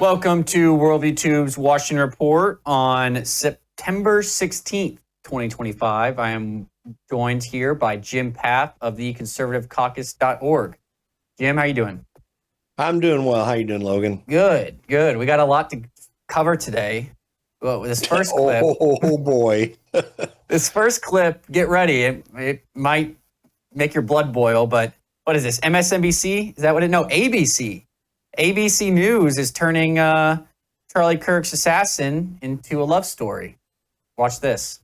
Welcome to Worldview Tube's Washington Report on September 16th, 2025. I am joined here by Jim Path of the conservativecaucus.org. Jim, how you doing? I'm doing well. How you doing, Logan? Good. We got a lot to cover today. Well, this first clip. Oh boy. This first clip, get ready. It might make your blood boil, but what is this? MSNBC? Is that what it? No, ABC. ABC News is turning Charlie Kirk's assassin into a love story. Watch this.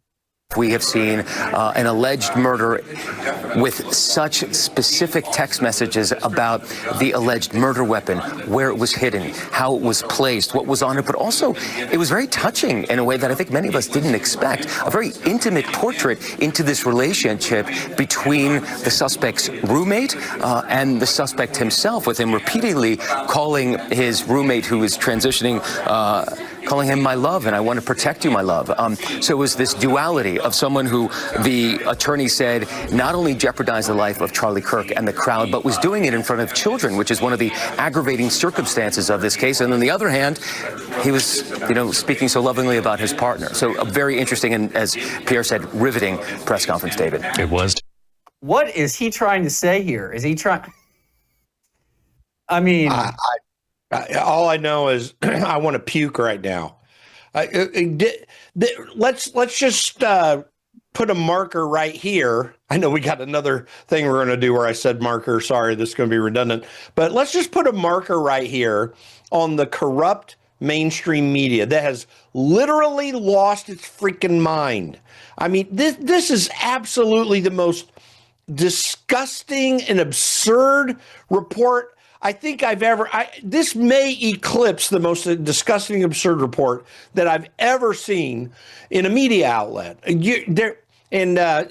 We have seen an alleged murder with such specific text messages about the alleged murder weapon, where it was hidden, how it was placed, what was on it, but also it was very touching in a way that I think many of us didn't expect. A very intimate portrait into this relationship between the suspect's roommate and the suspect himself, with him repeatedly calling his roommate, who is transitioning, calling him my love, and I want to protect you, my love. So it was this duality of someone who the attorney said not only jeopardized the life of Charlie Kirk and the crowd, but was doing it in front of children, which is one of the aggravating circumstances of this case. And on the other hand, he was, speaking so lovingly about his partner. So a very interesting and, as Pierre said, riveting press conference, David. It was. What is he trying to say here? Is he trying? I mean, all I know is I want to puke right now. Let's just put a marker right here. I know we got another thing we're going to do where I said marker. Sorry, this is going to be redundant. But let's just put a marker right here on the corrupt mainstream media that has literally lost its freaking mind. I mean, this is absolutely the most disgusting and absurd report I think I've ever. This may eclipse the most disgusting, absurd report that I've ever seen in a media outlet. What are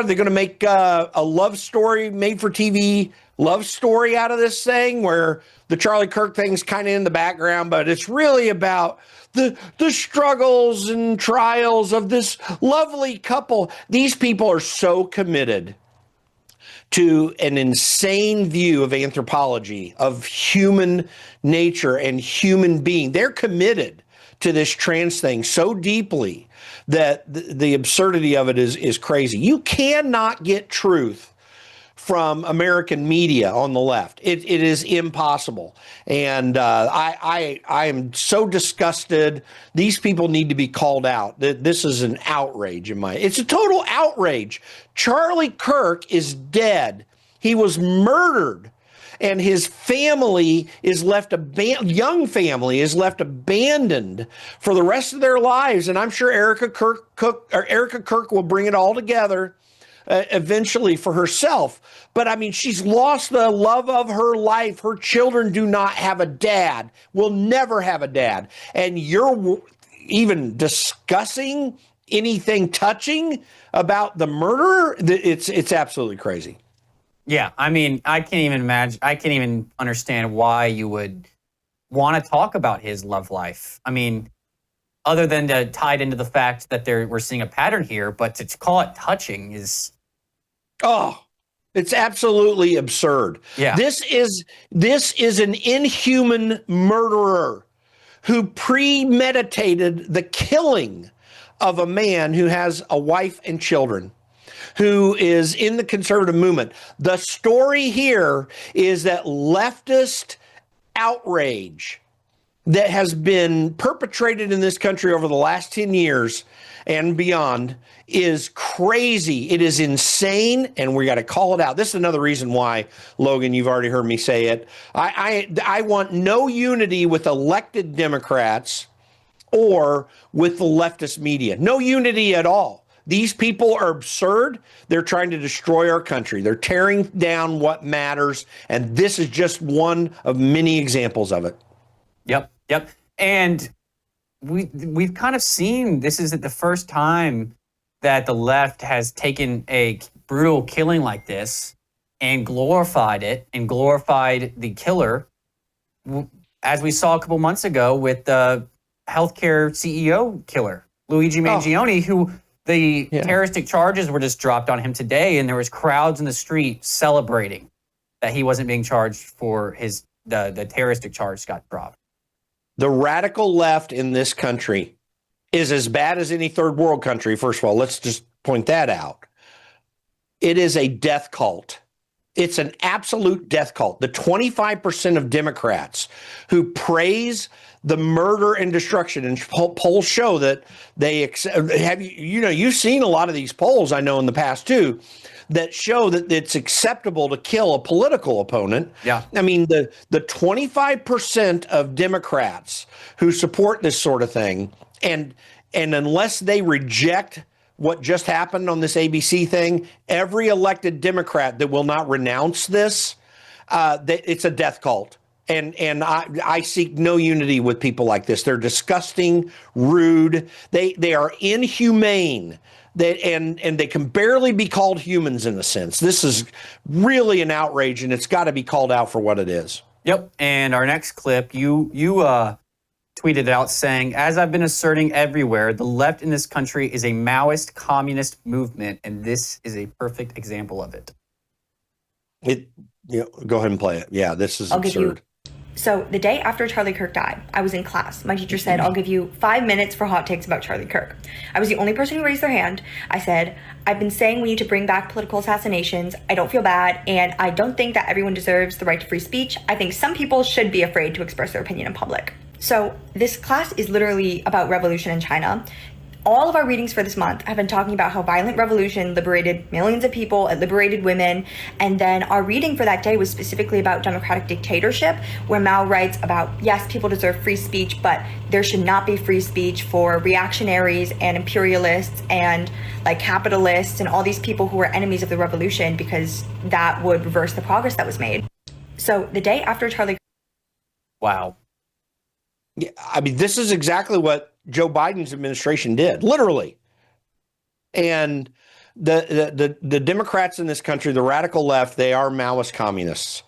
they going to make a love story, made for TV love story out of this thing, where the Charlie Kirk thing's kind of in the background, but it's really about the struggles and trials of this lovely couple. These people are so committed to an insane view of anthropology, of human nature and human being. They're committed to this trans thing so deeply that the absurdity of it is crazy. You cannot get truth from American media on the left. It is impossible. And I am so disgusted. These people need to be called out. This is an outrage it's a total outrage. Charlie Kirk is dead. He was murdered. And his family is left young family is left abandoned for the rest of their lives. And I'm sure Erica Kirk will bring it all together eventually for herself. But I mean, she's lost the love of her life. Her children do not have a dad, will never have a dad. And you're even discussing anything touching about the murderer? It's absolutely crazy. Yeah, I mean, I can't even imagine. I can't even understand why you would want to talk about his love life. I mean, other than to tie it into the fact that we're seeing a pattern here, but to call it touching is... Oh, it's absolutely absurd. Yeah. This is an inhuman murderer who premeditated the killing of a man who has a wife and children, who is in the conservative movement. The story here is that leftist outrage that has been perpetrated in this country over the last 10 years and beyond is crazy. It is insane, and we got to call it out. This is another reason why, Logan, you've already heard me say it. I want no unity with elected Democrats or with the leftist media. No unity at all. These people are absurd. They're trying to destroy our country. They're tearing down what matters, and this is just one of many examples of it. Yep. And we've kind of seen, this isn't the first time that the left has taken a brutal killing like this and glorified it and glorified the killer, as we saw a couple months ago with the healthcare CEO killer, Luigi Mangione, who the terroristic charges were just dropped on him today, and there was crowds in the street celebrating that he wasn't being charged for the terroristic charge got dropped. the radical left in this country is as bad as any third world country. First of all, let's just point that out. It is a death cult. It's an absolute death cult. The 25% of Democrats who praise the murder and destruction, and polls show that they have, you've seen a lot of these polls, I know in the past too, that show that it's acceptable to kill a political opponent. Yeah. I mean, the 25% of Democrats who support this sort of thing, and unless they reject what just happened on this ABC thing, every elected Democrat that will not renounce this, it's a death cult. And I seek no unity with people like this. They're disgusting, rude. They are inhumane. And they can barely be called humans in a sense. This is really an outrage, and it's got to be called out for what it is. Yep. And our next clip, you tweeted out saying, as I've been asserting everywhere, the left in this country is a Maoist communist movement, and this is a perfect example of it. Go ahead and play it. Yeah, this is absurd. So the day after Charlie Kirk died, I was in class. My teacher said, I'll give you 5 minutes for hot takes about Charlie Kirk. I was the only person who raised their hand. I said, I've been saying we need to bring back political assassinations. I don't feel bad, and I don't think that everyone deserves the right to free speech. I think some people should be afraid to express their opinion in public. So this class is literally about revolution in China. All of our readings for this month have been talking about how violent revolution liberated millions of people, it liberated women. And then our reading for that day was specifically about democratic dictatorship, where Mao writes about, yes, people deserve free speech, but there should not be free speech for reactionaries and imperialists and like capitalists and all these people who were enemies of the revolution, because that would reverse the progress that was made. So the day after Charlie. Wow. Yeah, I mean, this is exactly what Joe Biden's administration did, literally. And the Democrats in this country, the radical left, they are Maoist communists.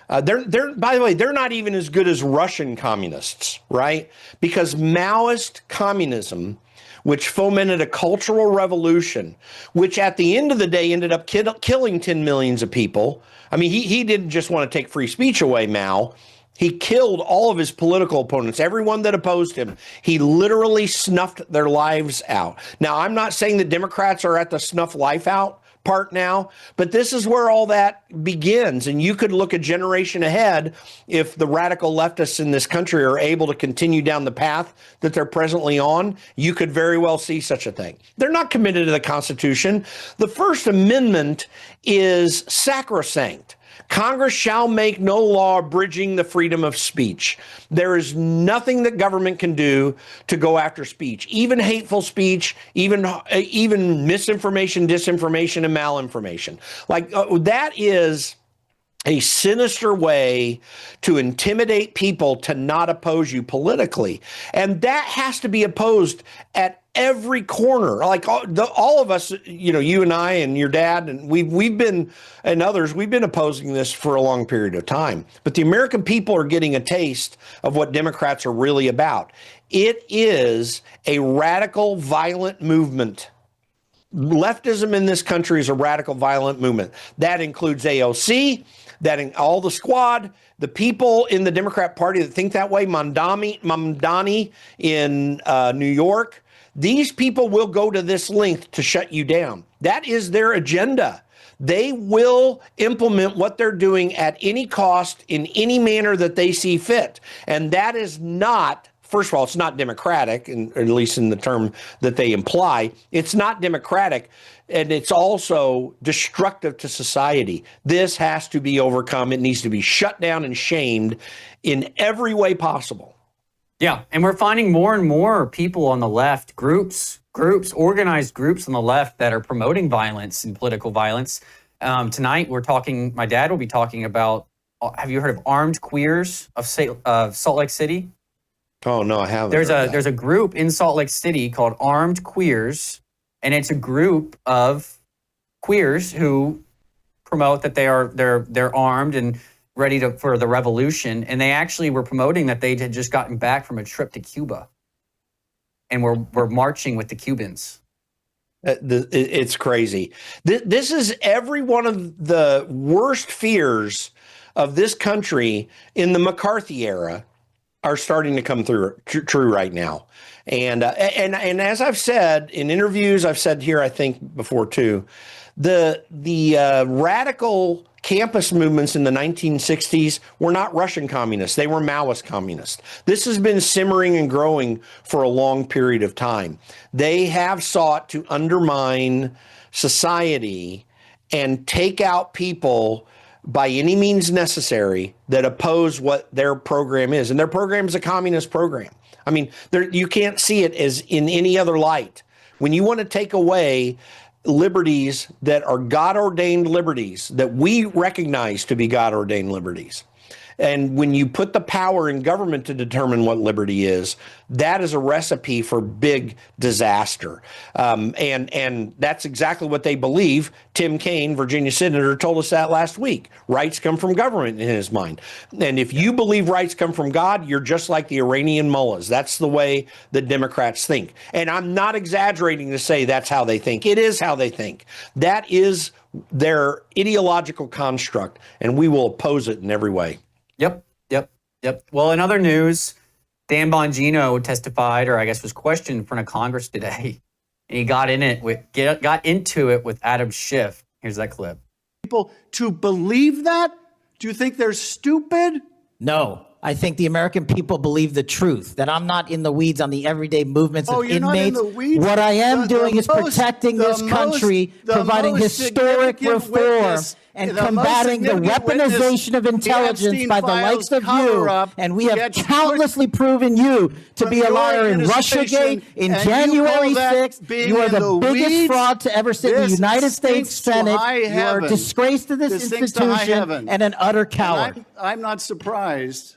They're by the way, they're not even as good as Russian communists, right? Because Maoist communism, which fomented a cultural revolution, which at the end of the day ended up killing 10 millions of people. I mean, he didn't just want to take free speech away, Mao. He killed all of his political opponents, everyone that opposed him. He literally snuffed their lives out. Now, I'm not saying that Democrats are at the snuff life out part now, but this is where all that begins. And you could look a generation ahead if the radical leftists in this country are able to continue down the path that they're presently on. You could very well see such a thing. They're not committed to the Constitution. The First Amendment is sacrosanct. Congress shall make no law abridging the freedom of speech. There is nothing that government can do to go after speech, even hateful speech, even misinformation, disinformation, and malinformation. That is a sinister way to intimidate people to not oppose you politically. And that has to be opposed at every corner. Like all of us, you and I and your dad, and we've been, and others, we've been opposing this for a long period of time. But the American people are getting a taste of what Democrats are really about. It is a radical, violent movement. Leftism in this country is a radical, violent movement. That includes AOC, all the squad, the people in the Democrat Party that think that way, Mamdani in New York. These people will go to this length to shut you down. That is their agenda. They will implement what they're doing at any cost in any manner that they see fit. And that is not, first of all, it's not democratic, or at least in the term that they imply. It's not democratic, and it's also destructive to society. This has to be overcome. It needs to be shut down and shamed in every way possible. Yeah, and we're finding more and more people on the left, groups, organized groups on the left that are promoting violence and political violence. Tonight, my dad will be talking about, have you heard of Armed Queers of Salt Lake City? Oh, no, I haven't. There's a group in Salt Lake City called Armed Queers, and it's a group of queers who promote that they're armed and ready for the revolution. And they actually were promoting that they had just gotten back from a trip to Cuba and were marching with the Cubans. It's crazy. This is every one of the worst fears of this country in the McCarthy era are starting to come through true right now. And as I've said in interviews, I've said here, I think before too, the radical campus movements in the 1960s were not Russian communists. They were Maoist communists. This has been simmering and growing for a long period of time. They have sought to undermine society and take out people by any means necessary that oppose what their program is. And their program is a communist program. I mean, you can't see it as in any other light. When you want to take away liberties that are God-ordained liberties, that we recognize to be God-ordained liberties, and when you put the power in government to determine what liberty is, that is a recipe for big disaster. And that's exactly what they believe. Tim Kaine, Virginia senator, told us that last week. Rights come from government in his mind. And if you believe rights come from God, you're just like the Iranian mullahs. That's the way the Democrats think. And I'm not exaggerating to say that's how they think. It is how they think. That is their ideological construct, and we will oppose it in every way. Yep. Well, in other news, Dan Bongino testified, or I guess was questioned in front of Congress today, and he got into it with Adam Schiff. Here's that clip. People to believe that? Do you think they're stupid? No. I think the American people believe the truth, that I'm not in the weeds on the everyday movements of you're inmates. Not in the weeds? What I am doing is protecting this country, providing historic reform, and combating the weaponization of intelligence by the likes of you. And we have countlessly proven you to be a liar in Russiagate, in January 6th. You are the biggest fraud to ever sit in the United States Senate. You are a disgrace to this institution and an utter coward. I'm not surprised.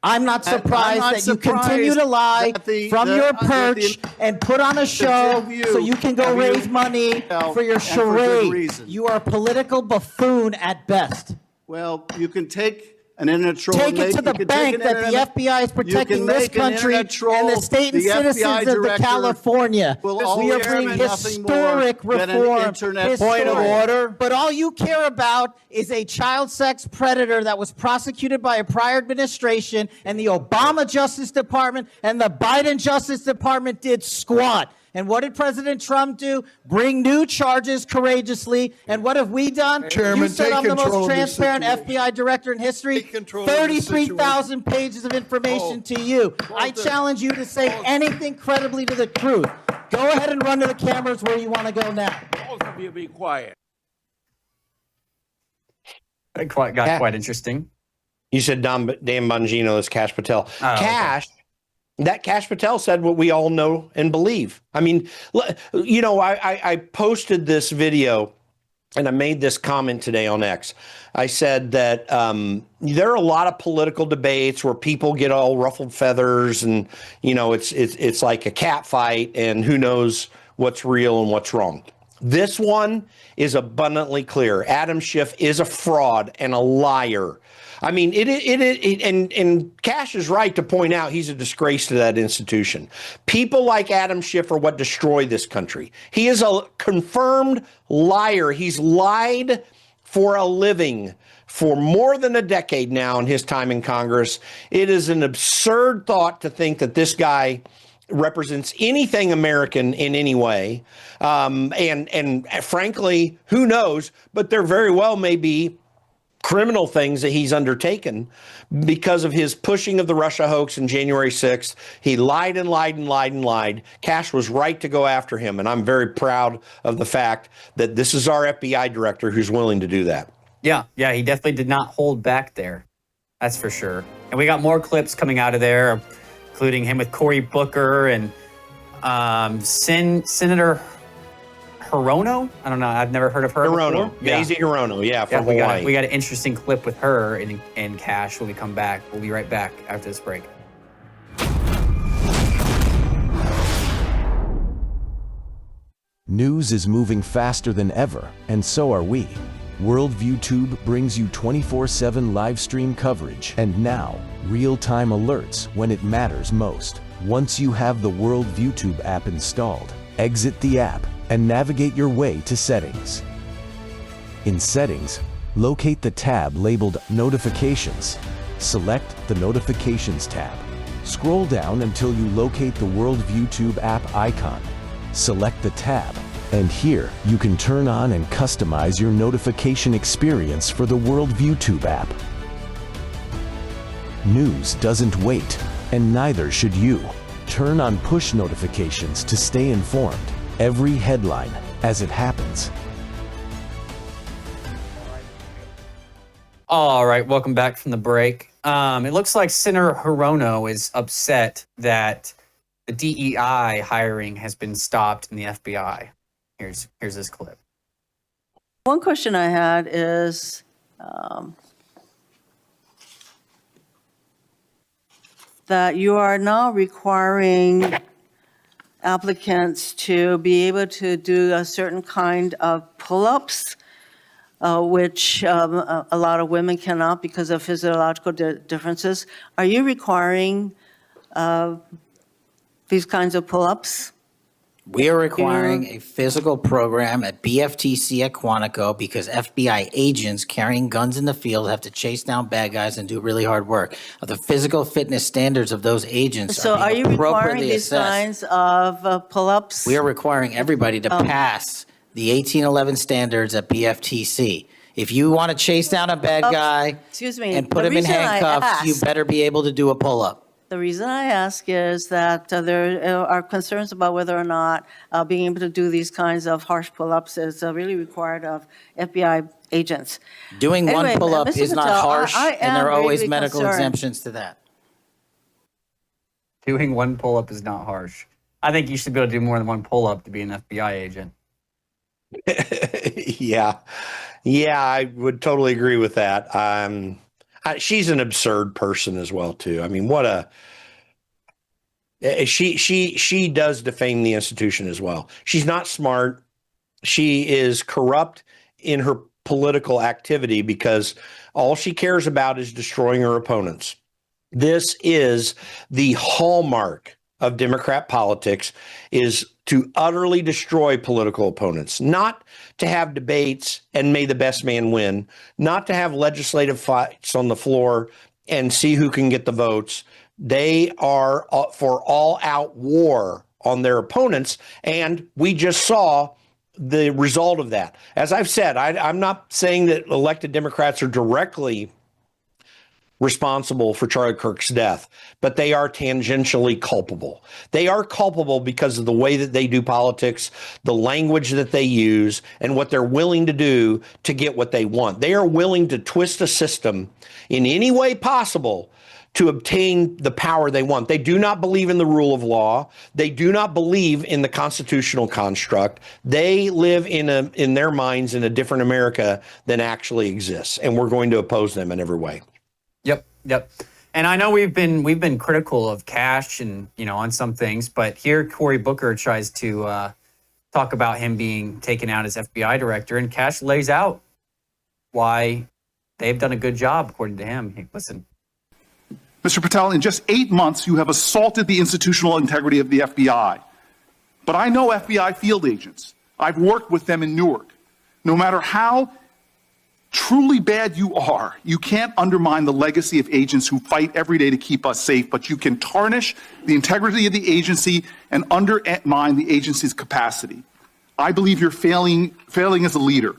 I'm not surprised that you continue to lie from your perch and put on a show so you can go raise money for your charade. You are a political buffoon at best. Well, you can take an internet troll. Take it to the bank that the FBI is protecting this country and the state and citizens of California. We are bringing historic reform. Point of order. But all you care about is a child sex predator that was prosecuted by a prior administration, and the Obama Justice Department and the Biden Justice Department did squat. And what did President Trump do? Bring new charges courageously. And what have we done? Chairman, you said I'm the most transparent situation. FBI director in history. 33,000 pages of information to you. I challenge you to say anything credibly to the truth. Go ahead and run to the cameras where you want to go now. Both of you be quiet. That got quite interesting. You said Dan Bongino is Kash Patel. Okay. That Kash Patel said what we all know and believe. I mean, you know, I posted this video and I made this comment today on X. I said that there are a lot of political debates where people get all ruffled feathers and, you know, it's like a cat fight and who knows what's real and what's wrong. This one is abundantly clear. Adam Schiff is a fraud and a liar. I mean, and Kash is right to point out he's a disgrace to that institution. People like Adam Schiff are what destroy this country. He is a confirmed liar. He's lied for a living for more than a decade now in his time in Congress. It is an absurd thought to think that this guy represents anything American in any way. And frankly, who knows? But there very well may be criminal things that he's undertaken because of his pushing of the Russia hoax in January 6th. He lied and lied and lied and lied. Kash was right to go after him, and I'm very proud of the fact that this is our FBI director who's willing to do that. Yeah, he definitely did not hold back there. That's for sure. And we got more clips coming out of there, including him with Cory Booker and Senator Hirono? I don't know. I've never heard of her. Hirono. Daisy Hirono, from Hawaii. We got an interesting clip with her and Kash when we come back. We'll be right back after this break. News is moving faster than ever, and so are we. Worldview Tube brings you 24/7 live stream coverage and now real-time alerts when it matters most. Once you have the Worldview Tube app installed, exit the app and navigate your way to Settings. In Settings, locate the tab labeled Notifications. Select the Notifications tab. Scroll down until you locate the Worldview Tube app icon. Select the tab, and here you can turn on and customize your notification experience for the Worldview Tube app. News doesn't wait, and neither should you. Turn on push notifications to stay informed. Every headline as it happens. All right, welcome back from the break. It looks like Senator Hirono is upset that the DEI hiring has been stopped in the FBI. Here's this clip. One question I had is that you are now requiring applicants to be able to do a certain kind of pull-ups, which a lot of women cannot because of physiological differences. Are you requiring these kinds of pull-ups? We are requiring a physical program at BFTC at Quantico because FBI agents carrying guns in the field have to chase down bad guys and do really hard work. The physical fitness standards of those agents So are being you requiring appropriately these assessed. kinds of pull-ups? We are requiring everybody to pass the 1811 standards at BFTC. If you want to chase down a bad guy Excuse me, and put the him in reason I handcuffs, you asked- better be able to do a pull-up. The reason I ask is that there are concerns about whether or not being able to do these kinds of harsh pull-ups is really required of FBI agents. Doing Anyway, one pull-up Mr. is not Patel, harsh, I and there are am always greatly medical concerned. exemptions to that. Doing one pull-up is not harsh. I think you should be able to do more than one pull-up to be an FBI agent. Yeah, I would totally agree with that. She's an absurd person as well, too. I mean, she does defame the institution as well. She's not smart. She is corrupt in her political activity because all she cares about is destroying her opponents. This is the hallmark of Democrat politics, is to utterly destroy political opponents, not to have debates and may the best man win, not to have legislative fights on the floor and see who can get the votes. They are for all-out war on their opponents, and we just saw the result of that. As I've said, I'm not saying that elected Democrats are directly responsible for Charlie Kirk's death, but they are tangentially culpable. They are culpable because of the way that they do politics, the language that they use, and what they're willing to do to get what they want. They are willing to twist a system in any way possible to obtain the power they want. They do not believe in the rule of law. They do not believe in the constitutional construct. They live in their minds in a different America than actually exists, and we're going to oppose them in every way. Yep. And I know we've been critical of Kash and on some things, but here Cory Booker tries to talk about him being taken out as FBI director, and Kash lays out why they've done a good job according to him. Hey, listen. Mr. Patel, in just 8 months, you have assaulted the institutional integrity of the FBI. But I know FBI field agents. I've worked with them in Newark. No matter how truly bad you are, you can't undermine the legacy of agents who fight every day to keep us safe, but you can tarnish the integrity of the agency and undermine the agency's capacity. I believe you're failing as a leader,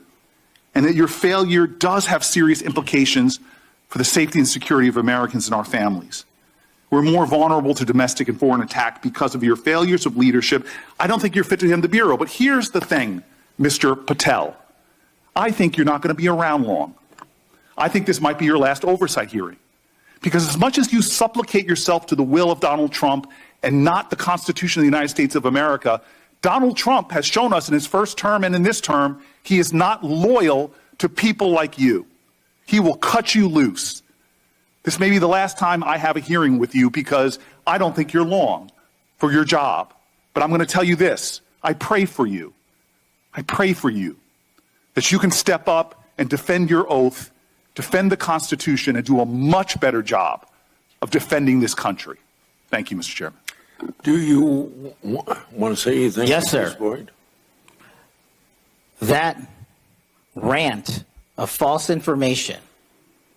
and that your failure does have serious implications for the safety and security of Americans and our families. We're more vulnerable to domestic and foreign attack because of your failures of leadership. I don't think you're fit to hand the bureau, but here's the thing, Mr. Patel. I think you're not going to be around long. I think this might be your last oversight hearing. Because as much as you supplicate yourself to the will of Donald Trump and not the Constitution of the United States of America, Donald Trump has shown us in his first term and in this term, he is not loyal to people like you. He will cut you loose. This may be the last time I have a hearing with you because I don't think you're long for your job. But I'm going to tell you this. I pray for you. I pray for you that you can step up and defend your oath, defend the Constitution, and do a much better job of defending this country. Thank you, Mr. Chairman. Do you want to say anything? Yes, sir. This point? That rant of false information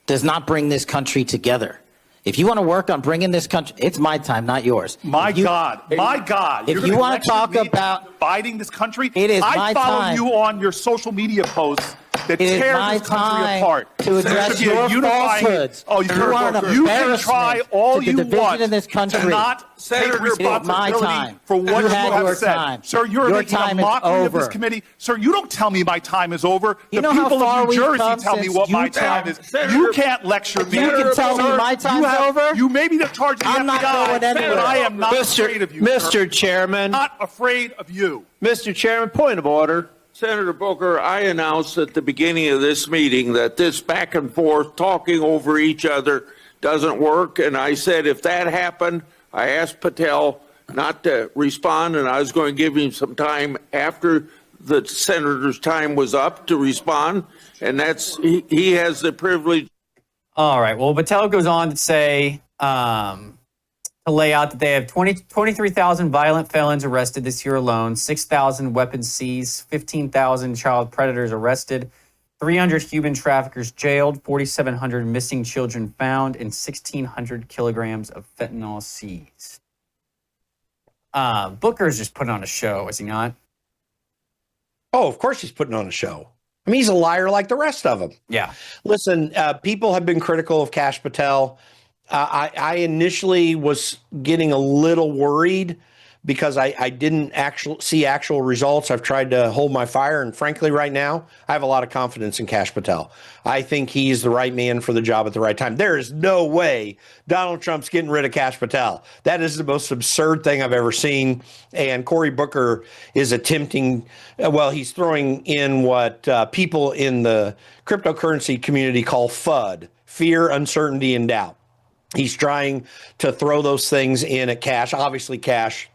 does not bring this country together. If you want to work on bringing this country, it's my time, not yours. My God. If you want to talk about dividing this country, it is my I follow time. you on your social media posts that It is tear my this country time apart. to address There should be a your falsehoods. Oh, You are an you can try embarrassment all to the you division want in this country. to not take It is my responsibility time. for what You you had have your said. time. Sir, you're Your making time a is mockery of this over. committee. Sir, you don't tell me my time is over. You The know how people far of New we've Jersey come tell me since what my Utah? time is. Senator, You can't lecture me. You can tell me Sir, my time's you have- over? You may be charging the I'm not FBI, going anywhere. but I am not afraid of you, Mr. Chairman, Not afraid of you. Mr. Chairman, point of order. Senator Booker, I announced at the beginning of this meeting that this back and forth talking over each other doesn't work. And I said if that happened, I asked Patel not to respond, and I was going to give him some time after the senator's time was up to respond. And he has the privilege. All right. Well, Patel goes on to say, to lay out that they have 23,000 violent felons arrested this year alone, 6,000 weapons seized, 15,000 child predators arrested, 300 human traffickers jailed, 4,700 missing children found, and 1,600 kilograms of fentanyl seized. Booker's just putting on a show, is he not? Oh, of course he's putting on a show. I mean, he's a liar like the rest of them. Yeah. Listen, people have been critical of Kash Patel. I initially was getting a little worried because I didn't see actual results. I've tried to hold my fire, and frankly, right now, I have a lot of confidence in Kash Patel. I think he's the right man for the job at the right time. There is no way Donald Trump's getting rid of Kash Patel. That is the most absurd thing I've ever seen. And Cory Booker is attempting, he's throwing in what people in the cryptocurrency community call FUD, fear, uncertainty, and doubt. He's trying to throw those things in at Kash. Obviously, Kash,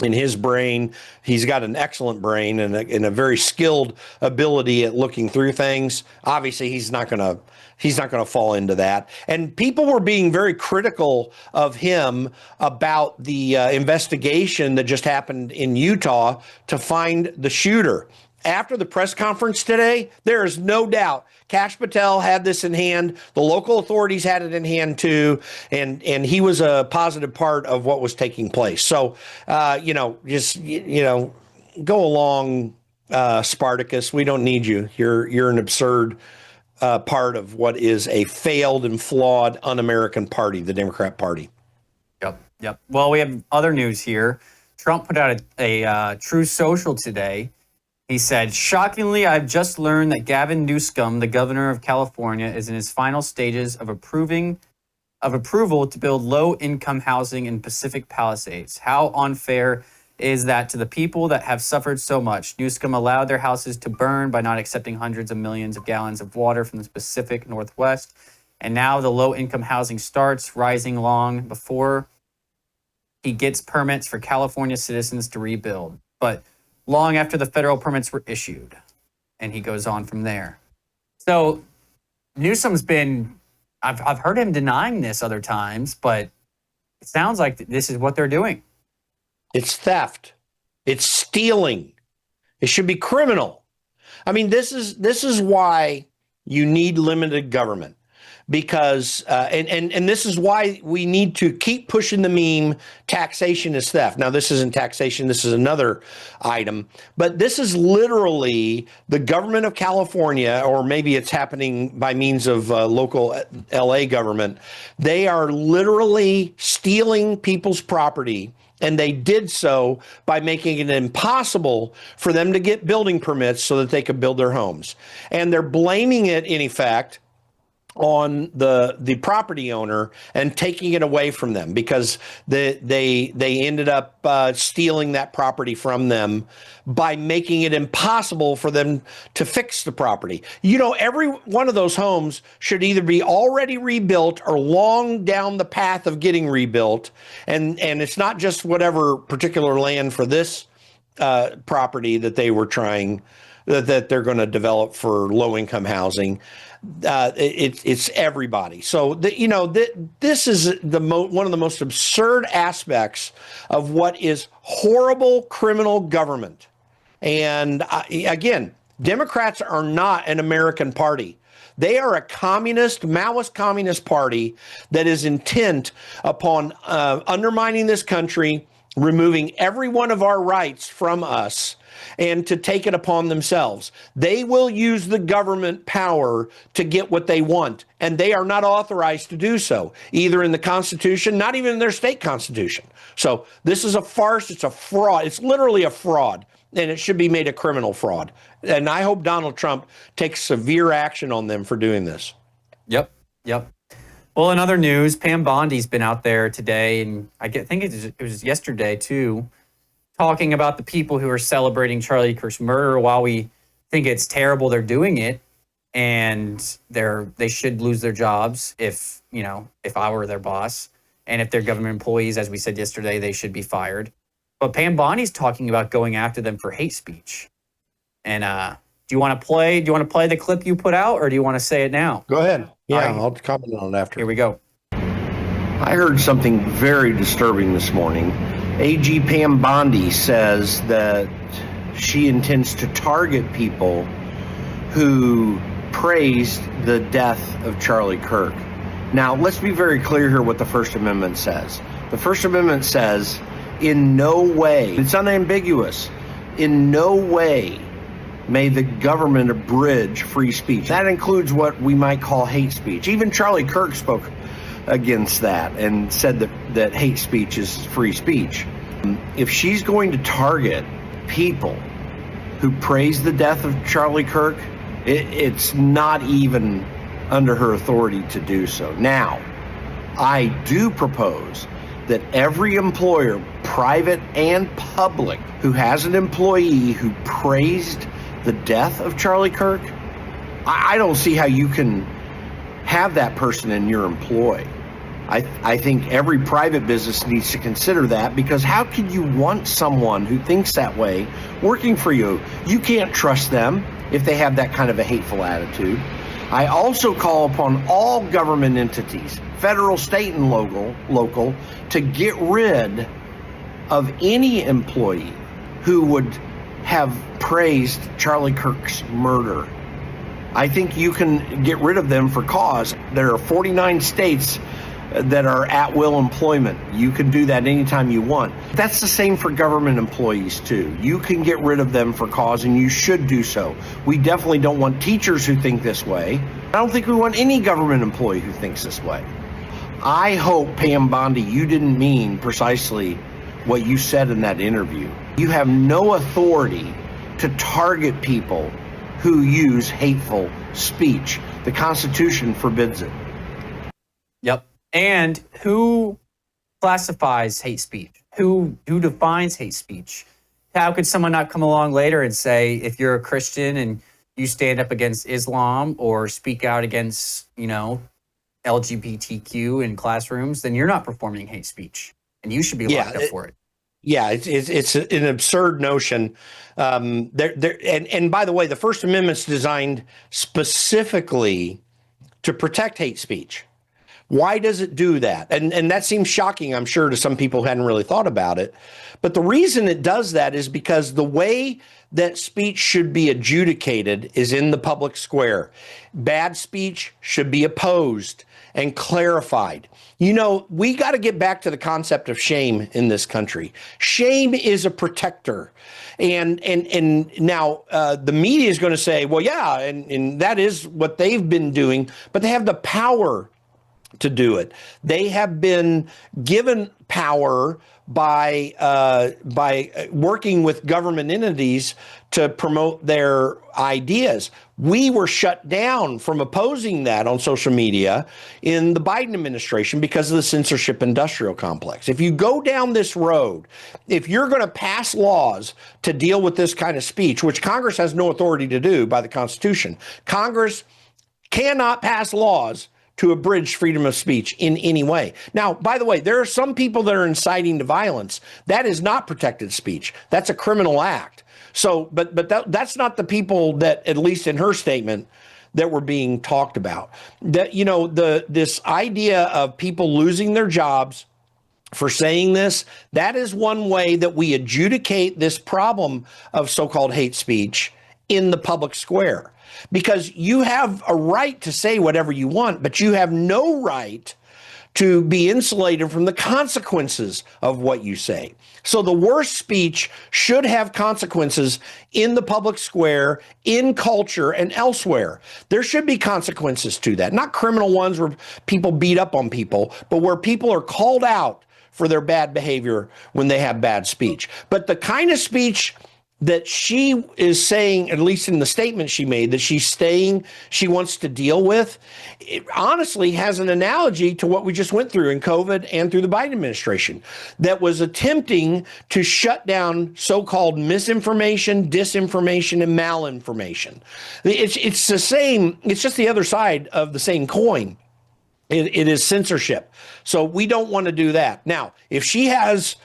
in his brain, he's got an excellent brain and a very skilled ability at looking through things. Obviously, he's not going to fall into that. And people were being very critical of him about the investigation that just happened in Utah to find the shooter. After the press conference today, there is no doubt Kash Patel had this in hand. The local authorities had it in hand too, and he was a positive part of what was taking place. So, go along, Spartacus. We don't need you. You're an absurd part of what is a failed and flawed un-American party, the Democrat Party. Yep. Well, we have other news here. Trump put out a True Social today. He said, shockingly, I've just learned that Gavin Newsom, the governor of California, is in his final stages of approval to build low-income housing in Pacific Palisades. How unfair is that to the people that have suffered so much? Newsom allowed their houses to burn by not accepting hundreds of millions of gallons of water from the Pacific Northwest. And now the low-income housing starts rising long before he gets permits for California citizens to rebuild. But long after the federal permits were issued. And he goes on from there. So Newsom's been, I've heard him denying this other times, but it sounds like this is what they're doing. It's theft. It's stealing. It should be criminal. I mean, this is why you need limited government. Because and this is why we need to keep pushing the meme, taxation is theft. Now, this isn't taxation. This is another item. But this is literally the government of California, or maybe it's happening by means of local LA government. They are literally stealing people's property. And they did so by making it impossible for them to get building permits so that they could build their homes. And they're blaming it, in effect, on the property owner and taking it away from them because they ended up stealing that property from them by making it impossible for them to fix the property. You know, every one of those homes should either be already rebuilt or long down the path of getting rebuilt. And it's not just whatever particular land for this property that they were trying that they're going to develop for low-income housing. It's everybody. So this is one of the most absurd aspects of what is horrible criminal government. And again, Democrats are not an American party. They are a communist, Maoist communist party that is intent upon undermining this country, removing every one of our rights from us, and to take it upon themselves. They will use the government power to get what they want, and they are not authorized to do so, either in the Constitution, not even in their state constitution. So this is a farce. It's a fraud. It's literally a fraud, and it should be made a criminal fraud. And I hope Donald Trump takes severe action on them for doing this. Yep. Well, in other news, Pam Bondi's been out there today, and I think it was yesterday too, talking about the people who are celebrating Charlie Kirk's murder. While we think it's terrible they're doing it, and they should lose their jobs if I were their boss, and if they're government employees, as we said yesterday, they should be fired. But Pam Bondi's talking about going after them for hate speech. And do you want to play the clip you put out, or do you want to say it now? Go ahead. Yeah, All right. I'll comment on it after. Here we go. I heard something very disturbing this morning. AG Pam Bondi says that she intends to target people who praised the death of Charlie Kirk. Now, let's be very clear here what the First Amendment says. The First Amendment says, in no way, it's unambiguous, in no way may the government abridge free speech. That includes what we might call hate speech. Even Charlie Kirk spoke against that and said that hate speech is free speech. If she's going to target people who praise the death of Charlie Kirk, it's not even under her authority to do so. Now, I do propose that every employer, private and public, who has an employee who praised the death of Charlie Kirk, I don't see how you can have that person in your employ. I think every private business needs to consider that, because how can you want someone who thinks that way working for you? You can't trust them if they have that kind of a hateful attitude. I also call upon all government entities, federal, state, and local, to get rid of any employee who would have praised Charlie Kirk's murder. I think you can get rid of them for cause. There are 49 states that are at will employment. You can do that anytime you want. That's the same for government employees too. You can get rid of them for cause, and you should do so. We definitely don't want teachers who think this way. I don't think we want any government employee who thinks this way. I hope, Pam Bondi, you didn't mean precisely what you said in that interview. You have no authority to target people who use hateful speech. The Constitution forbids it. Yep. And who classifies hate speech? Who defines hate speech? How could someone not come along later and say, if you're a Christian and you stand up against Islam or speak out against, LGBTQ in classrooms, then you're not performing hate speech, and you should be locked up for it. Yeah, it's an absurd notion. And by the way, the First Amendment's designed specifically to protect hate speech. Why does it do that? And that seems shocking, I'm sure, to some people who hadn't really thought about it. But the reason it does that is because the way that speech should be adjudicated is in the public square. Bad speech should be opposed and clarified. We got to get back to the concept of shame in this country. Shame is a protector. And now the media is going to say, well, yeah, and that is what they've been doing, but they have the power to do it. They have been given power by working with government entities to promote their ideas. We were shut down from opposing that on social media in the Biden administration because of the censorship industrial complex. If you go down this road, if you're going to pass laws to deal with this kind of speech, which Congress has no authority to do by the Constitution, Congress cannot pass laws to abridge freedom of speech in any way. Now, by the way, there are some people that are inciting to violence. That is not protected speech. That's a criminal act. So, but that's not the people that, at least in her statement, that were being talked about. That, this idea of people losing their jobs for saying this, that is one way that we adjudicate this problem of so-called hate speech in the public square, because you have a right to say whatever you want, but you have no right to be insulated from the consequences of what you say. So the worst speech should have consequences in the public square, in culture, and elsewhere. There should be consequences to that, not criminal ones where people beat up on people, but where people are called out for their bad behavior when they have bad speech. But the kind of speech that she is saying, at least in the statement she made, that she wants to deal with, it honestly has an analogy to what we just went through in COVID and through the Biden administration, that was attempting to shut down so-called misinformation, disinformation, and malinformation. It's the same, it's just the other side of the same coin. It is censorship. So we don't want to do that. Now, if she has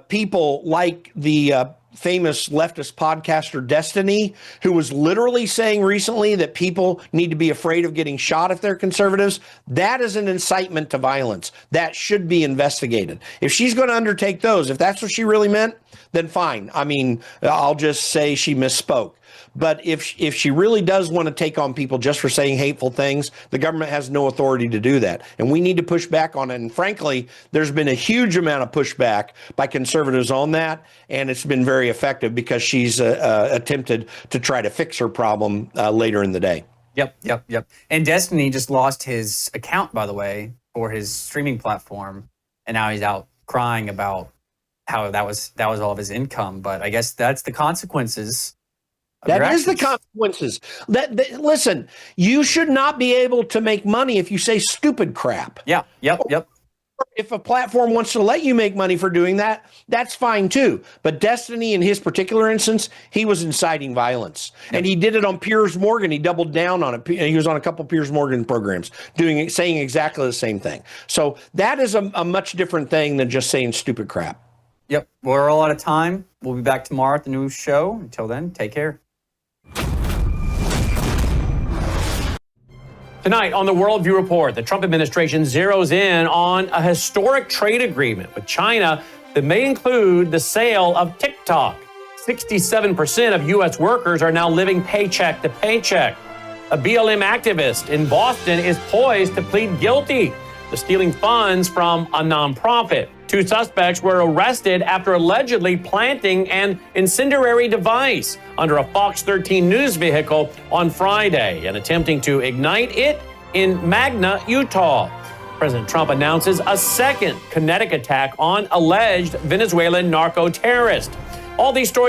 people like the famous leftist podcaster Destiny, who was literally saying recently that people need to be afraid of getting shot if they're conservatives, that is an incitement to violence. That should be investigated. If she's going to undertake those, if that's what she really meant, then fine. I mean, I'll just say she misspoke. But if she really does want to take on people just for saying hateful things, the government has no authority to do that. And we need to push back on it. And frankly, there's been a huge amount of pushback by conservatives on that. And it's been very effective because she's attempted to try to fix her problem later in the day. Yep. And Destiny just lost his account, by the way, for his streaming platform. And now he's out crying about how that was all of his income. But I guess that's the consequences. That is the consequences. Listen, you should not be able to make money if you say stupid crap. Yep. If a platform wants to let you make money for doing that, that's fine too. But Destiny, in his particular instance, he was inciting violence. And he did it on Piers Morgan. He doubled down on it. He was on a couple of Piers Morgan programs saying exactly the same thing. So that is a much different thing than just saying stupid crap. Yep. We're all out of time. We'll be back tomorrow at the new show. Until then, take care. Tonight on the Worldview Report, the Trump administration zeroes in on a historic trade agreement with China that may include the sale of TikTok. 67% of U.S. workers are now living paycheck to paycheck. A BLM activist in Boston is poised to plead guilty to stealing funds from a nonprofit. 2 suspects were arrested after allegedly planting an incendiary device under a Fox 13 news vehicle on Friday and attempting to ignite it in Magna, Utah. President Trump announces a second kinetic attack on alleged Venezuelan narco terrorist. All these stories